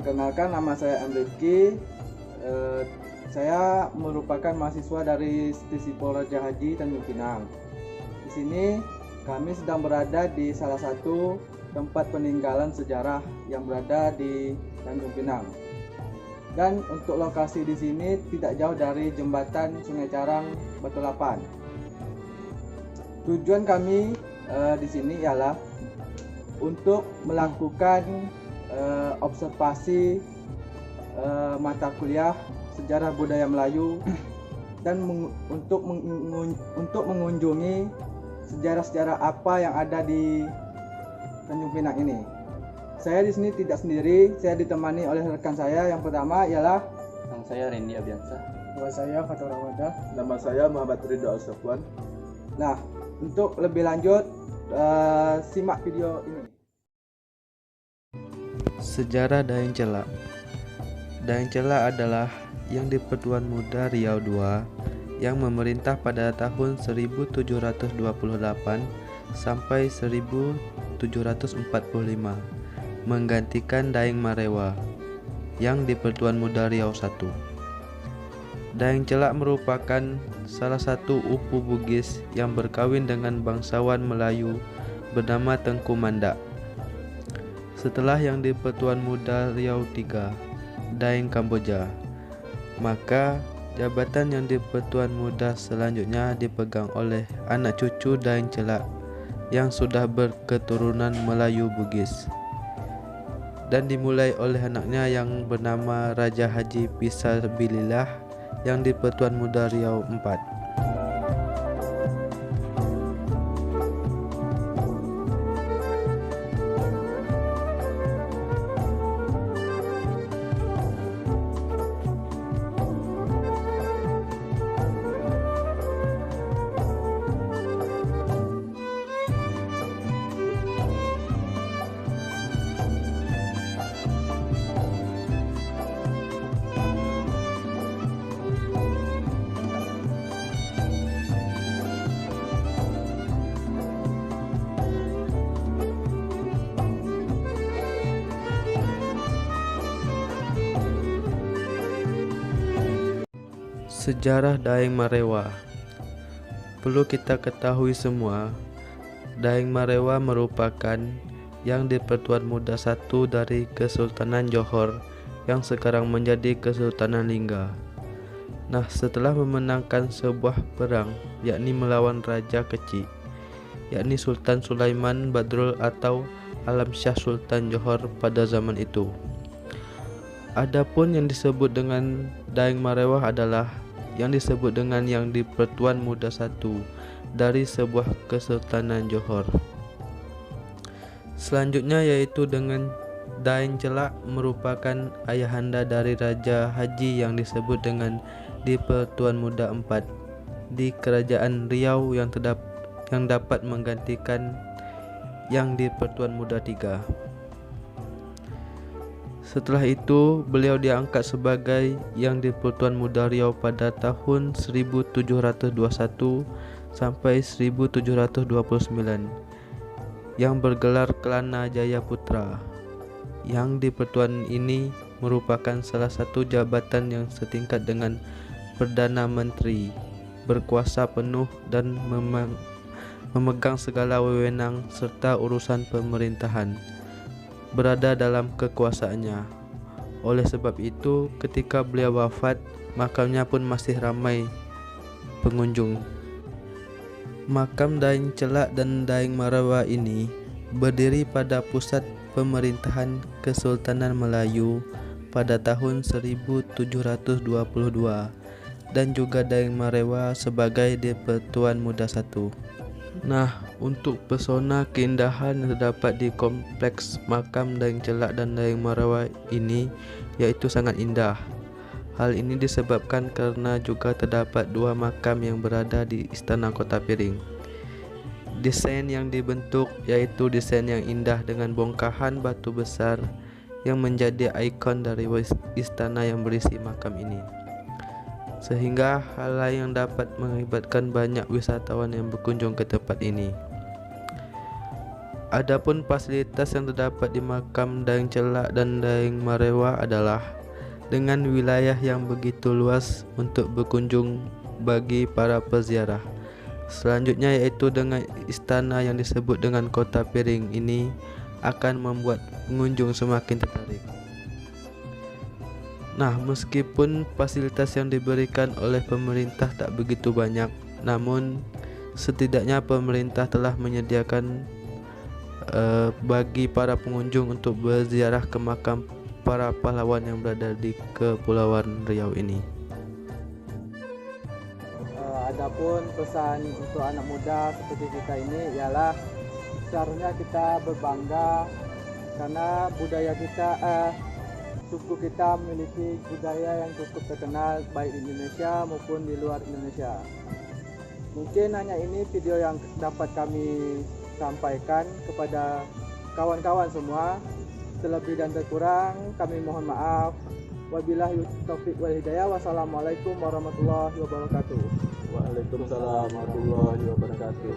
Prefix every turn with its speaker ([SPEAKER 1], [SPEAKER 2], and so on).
[SPEAKER 1] Perkenalkan, nama saya M. Rifki. Saya merupakan mahasiswa dari Stisipol Raja Haji Tanjung Pinang. Di sini kami sedang berada di salah satu tempat peninggalan sejarah yang berada di Tanjung Pinang. Dan untuk lokasi di sini tidak jauh dari jembatan Sungai Carang Batu Lapan. Tujuan kami di sini ialah untuk melakukan observasi mata kuliah sejarah budaya Melayu dan untuk mengunjungi sejarah-sejarah apa yang ada di Tanjung Pinang ini. Saya di sini tidak sendiri, saya ditemani oleh rekan saya. Yang pertama ialah
[SPEAKER 2] Nama saya Randy Abiansa.
[SPEAKER 3] Nama saya Fatur Ramada.
[SPEAKER 4] Nama saya Muhammad Ridho Al-Safwan.
[SPEAKER 1] Nah, untuk lebih lanjut simak video ini.
[SPEAKER 5] Sejarah Daeng Celak. Daeng Celak adalah yang di Pertuan Muda Riau II yang memerintah pada tahun 1728 sampai 1745, menggantikan Daeng Marewa yang di Pertuan Muda Riau I. Daeng Celak merupakan salah satu upu Bugis yang berkawin dengan bangsawan Melayu bernama Tengku Mandak. Setelah yang di Pertuan Muda Riau III, Daeng Kamboja, maka jabatan yang di Pertuan Muda selanjutnya dipegang oleh anak cucu Daeng Celak yang sudah berketurunan Melayu Bugis, dan dimulai oleh anaknya yang bernama Raja Haji Pisabilillah yang di Pertuan Muda Riau IV. Sejarah Daeng Marewa. Perlu kita ketahui semua, Daeng Marewa merupakan yang di Pertuan Muda I dari Kesultanan Johor yang sekarang menjadi Kesultanan Lingga. Nah, setelah memenangkan sebuah perang, yakni melawan Raja Kecik, yakni Sultan Sulaiman Badrul atau Alam Syah Sultan Johor pada zaman itu. Adapun yang disebut dengan Daeng Marewa adalah yang disebut dengan yang di Pertuan Muda I dari sebuah Kesultanan Johor. Selanjutnya yaitu dengan Daeng Celak merupakan ayahanda dari Raja Haji yang disebut dengan di Pertuan Muda IV di Kerajaan Riau yang dapat menggantikan yang di Pertuan Muda III. Setelah itu, beliau diangkat sebagai yang di Pertuan Muda Riau pada tahun 1721 sampai 1729 yang bergelar Kelana Jaya Putra. Yang di Pertuan ini merupakan salah satu jabatan yang setingkat dengan Perdana Menteri, berkuasa penuh dan memegang segala wewenang serta urusan pemerintahan berada dalam kekuasaannya. Oleh sebab itu, ketika beliau wafat, makamnya pun masih ramai pengunjung. Makam Daeng Celak dan Daeng Marewa ini berdiri pada pusat pemerintahan Kesultanan Melayu pada tahun 1722 dan juga Daeng Marewa sebagai di Pertuan Muda I. Nah, untuk pesona keindahan yang terdapat di kompleks makam Daeng Celak dan Daeng Marewa ini yaitu sangat indah. Hal ini disebabkan karena juga terdapat dua makam yang berada di Istana Kota Piring. Desain yang dibentuk yaitu desain yang indah dengan bongkahan batu besar yang menjadi ikon dari istana yang berisi makam ini, sehingga hal lain yang dapat mengakibatkan banyak wisatawan yang berkunjung ke tempat ini. Adapun fasilitas yang terdapat di makam Daeng Celak dan Daeng Marewa adalah dengan wilayah yang begitu luas untuk berkunjung bagi para peziarah. Selanjutnya yaitu dengan istana yang disebut dengan Kota Piring ini akan membuat pengunjung semakin tertarik. Nah, meskipun fasilitas yang diberikan oleh pemerintah tak begitu banyak, namun setidaknya pemerintah telah menyediakan bagi para pengunjung untuk berziarah ke makam para pahlawan yang berada di Kepulauan Riau ini.
[SPEAKER 1] Adapun pesan untuk anak muda seperti kita ini ialah seharusnya kita berbangga karena budaya kita, suku kita memiliki budaya yang cukup terkenal baik di Indonesia maupun di luar Indonesia. Mungkin hanya ini video yang dapat kami sampaikan kepada kawan-kawan semua. Terlebih dan terkurang kami mohon maaf. Wabillahi taufiq wal hidayah. Wassalamualaikum warahmatullahi wabarakatuh.
[SPEAKER 4] Waalaikumsalam warahmatullahi wabarakatuh.